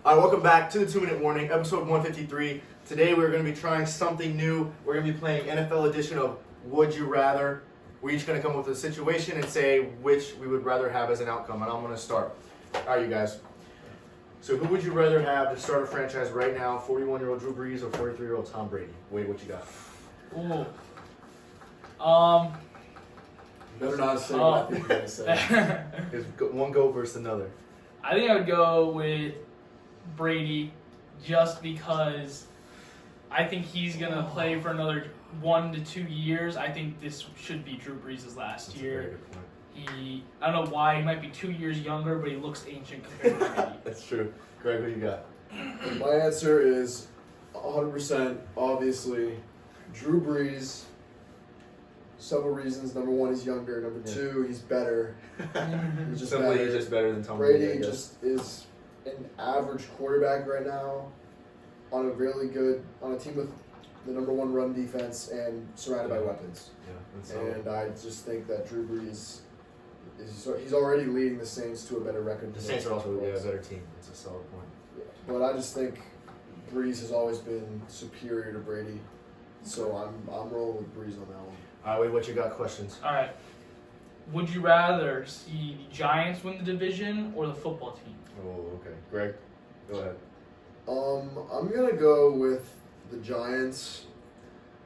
All right, welcome back to the 2-Minute Warning, episode 153. Today we're going to be trying something new. We're going to be playing NFL edition of Would You Rather. We're each going to come up with a situation and say which we would rather have as an outcome, and I'm going to start. All right, you guys. So who would you rather have to start a franchise right now, 41-year-old Drew Brees or 43-year-old Tom Brady? Wade, what you got? Ooh. Better not say what I think you're going to say. Is one go versus another? I think I would go with Brady just because I think he's going to play for another 1 to 2 years. I think this should be Drew Brees' last That's year. a very good point. I don't know why, he might be 2 years younger, but he looks ancient compared to Brady. That's true. Greg, what you got? My answer is 100% obviously Drew Brees. Several reasons. Number one, he's younger. Number two, he's better. He's just Simply, better. he's just better than Tom Brady. Brady just is an average quarterback right now on a team with the number one run defense and surrounded by weapons. Yeah, that's And I just think that Drew Brees he's already leading the Saints to a better record. The Saints are also a better team. It's a solid point. Yeah. But I just think Brees has always been superior to Brady, so I'm rolling with Brees on that one. All right, Wade, what you got? Questions? All right. Would you rather see the Giants win the division or the football team? Oh, okay. Greg, go ahead. I'm gonna go with the Giants,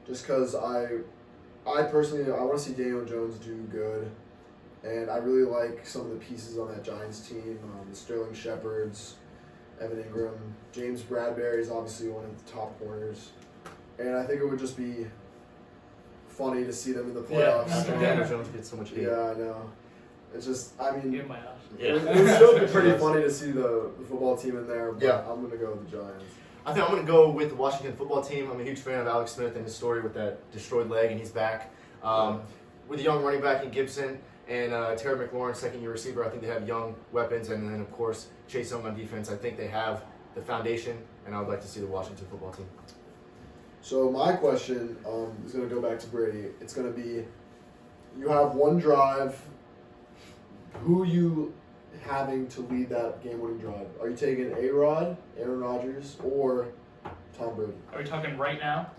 just because I personally want to see Daniel Jones do good, and I really like some of the pieces on that Giants team. The Sterling Shepherds, Evan Ingram, James Bradbury is obviously one of the top corners, and I think it would just be funny to see them in the playoffs. After Daniel Jones gets so much hate. Yeah, I know. It's just, I mean, Give my house. it would still be pretty funny to see the football team in there, but Yeah. I'm going to go with the Giants. I think I'm going to go with the Washington football team. I'm a huge fan of Alex Smith and his story with that destroyed leg, and he's back. With a young running back in Gibson and Terry McLaurin, second-year receiver, I think they have young weapons. And then, of course, Chase Young on defense. I think they have the foundation, and I would like to see the Washington football team. So my question is going to go back to Brady. It's going to be, you have one drive. Who you having to lead that game-winning drive? Are you taking A-Rod, Aaron Rodgers, or Tom Brady? Are we talking right now?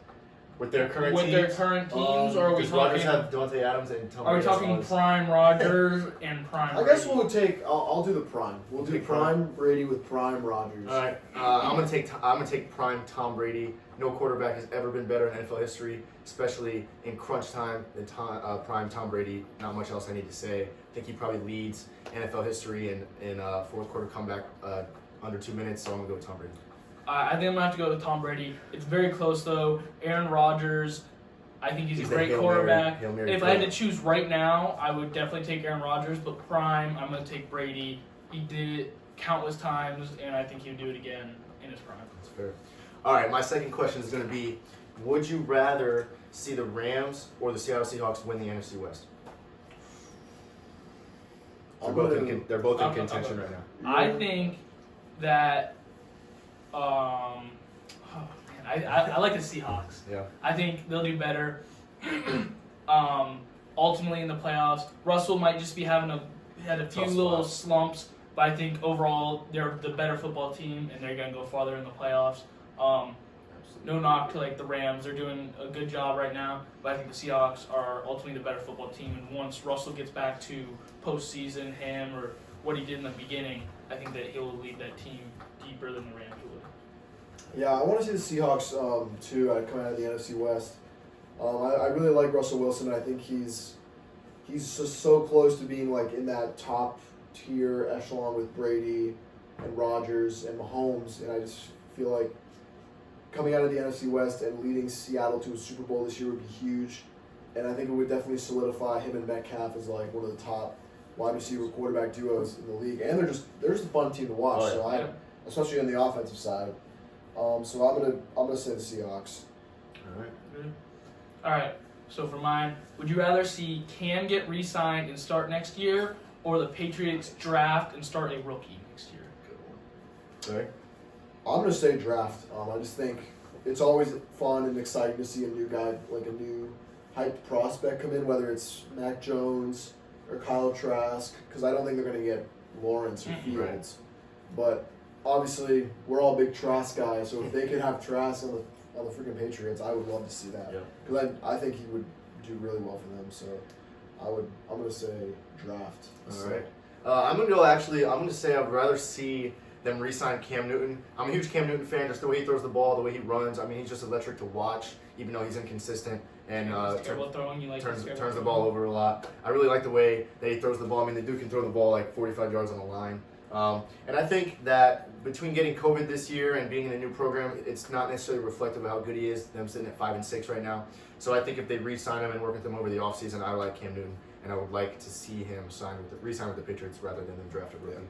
With their current With teams, their current teams, or are we does Rodgers talking? have Devontae Adams and Tom Are we Brady as talking well as- prime Rodgers and prime? I guess Brady? we'll take. I'll do the prime. We'll do Take prime Brady with prime Rodgers. All right, I'm gonna take prime Tom Brady. No quarterback has ever been better in NFL history, especially in crunch time than prime Tom Brady. Not much else I need to say. I think he probably leads NFL history in fourth quarter comeback under 2 minutes. So I'm gonna go with Tom Brady. I think I'm gonna have to go with Tom Brady. It's very close though. Aaron Rodgers, I think he's a the great Hail quarterback. Mary If I had throw. to choose right now, I would definitely take Aaron Rodgers. But prime, I'm gonna take Brady. He did it countless times, and I think he'll do it again in his prime. That's fair. All right, my second question is going to be, would you rather see the Rams or the Seattle Seahawks win the NFC West? They're both in contention right now. I think that. I like the Seahawks. Yeah. I think they'll do better. Ultimately in the playoffs, Russell might just be had a few Tough little spots. slumps, but I think overall they're the better football team and they're gonna go farther in the playoffs. No knock to like the Rams, they're doing a good job right now, but I think the Seahawks are ultimately the better football team. And once Russell gets back to postseason, him or what he did in the beginning, I think that he'll lead that team deeper than the Rams would. Yeah, I want to see the Seahawks too. Coming out of the NFC West. I really like Russell Wilson. I think he's just so close to being like in that top tier echelon with Brady and Rodgers and Mahomes, and I just feel like coming out of the NFC West and leading Seattle to a Super Bowl this year would be huge, and I think it would definitely solidify him and Metcalf as like one of the top wide receiver quarterback duos in the league, and they're just a fun team to watch. Oh, yeah. So especially on the offensive side. So I'm gonna say the Seahawks. All right. All right. So for mine, would you rather see Cam get re-signed and start next year, or the Patriots draft and start a rookie next year? Good one. Sorry? I'm gonna say draft. I just think it's always fun and exciting to see a new guy, like a new hyped prospect come in, whether it's Mac Jones or Kyle Trask, because I don't think they're gonna get Lawrence or Fields. But obviously we're all big Trask guys, so if they could have Trask on the freaking Patriots, I would love to see that. Yeah. Because I think he would do really well for them. So I'm gonna say draft. All right. I'm gonna say I'd rather see them re-sign Cam Newton. I'm a huge Cam Newton fan. Just the way he throws the ball, the way he runs. I mean, he's just electric to watch, even though he's inconsistent and turns the ball over a lot. I really like the way that he throws the ball. I mean, the dude can throw the ball like 45 yards on the line. And I think that between getting COVID this year and being in a new program, it's not necessarily reflective of how good he is. Them sitting at 5-6 right now. So I think if they re-sign him and work with him over the offseason, I like Cam Newton, and I would like to see him re-sign with the Patriots rather than them draft a rookie. Yeah.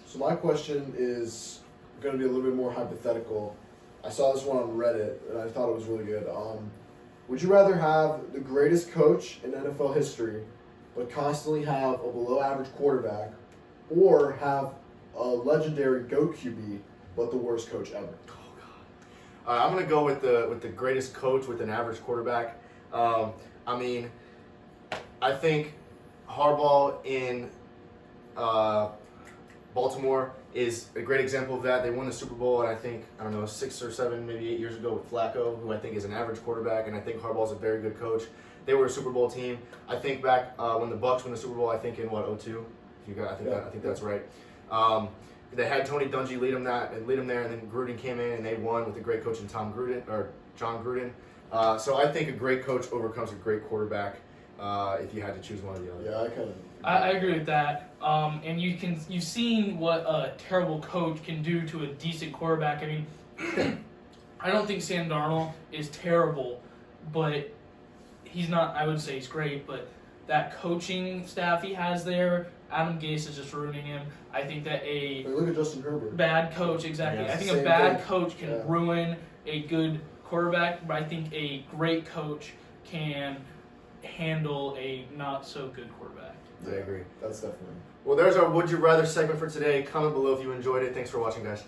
So my question is going to be a little bit more hypothetical. I saw this one on Reddit, and I thought it was really good. Would you rather have the greatest coach in NFL history, but constantly have a below-average quarterback, or have a legendary GOAT QB, but the worst coach ever? Oh God! I'm gonna go with the greatest coach with an average quarterback. I mean, I think Harbaugh in Baltimore is a great example of that. They won the Super Bowl, and I think, 6 or 7, maybe 8 years ago with Flacco, who I think is an average quarterback, and I think Harbaugh's a very good coach. They were a Super Bowl team. I think back when the Bucs won the Super Bowl, I think in 2002. I think that's right. They had Tony Dungy lead them there, and then Gruden came in and they won with a great coach in John Gruden. So I think a great coach overcomes a great quarterback if you had to choose one or the other. Yeah, I agree with that. And you've seen what a terrible coach can do to a decent quarterback. I mean, I don't think Sam Darnold is terrible, but he's not. I would say he's great, but that coaching staff he has there, Adam Gase is just ruining him. I think that look at Justin Herbert. Bad coach, exactly. Yeah, I think a bad thing. coach can ruin a good quarterback, but I think a great coach can handle a not so good quarterback. I agree. That's definitely. Well, there's our Would You Rather segment for today. Comment below if you enjoyed it. Thanks for watching, guys.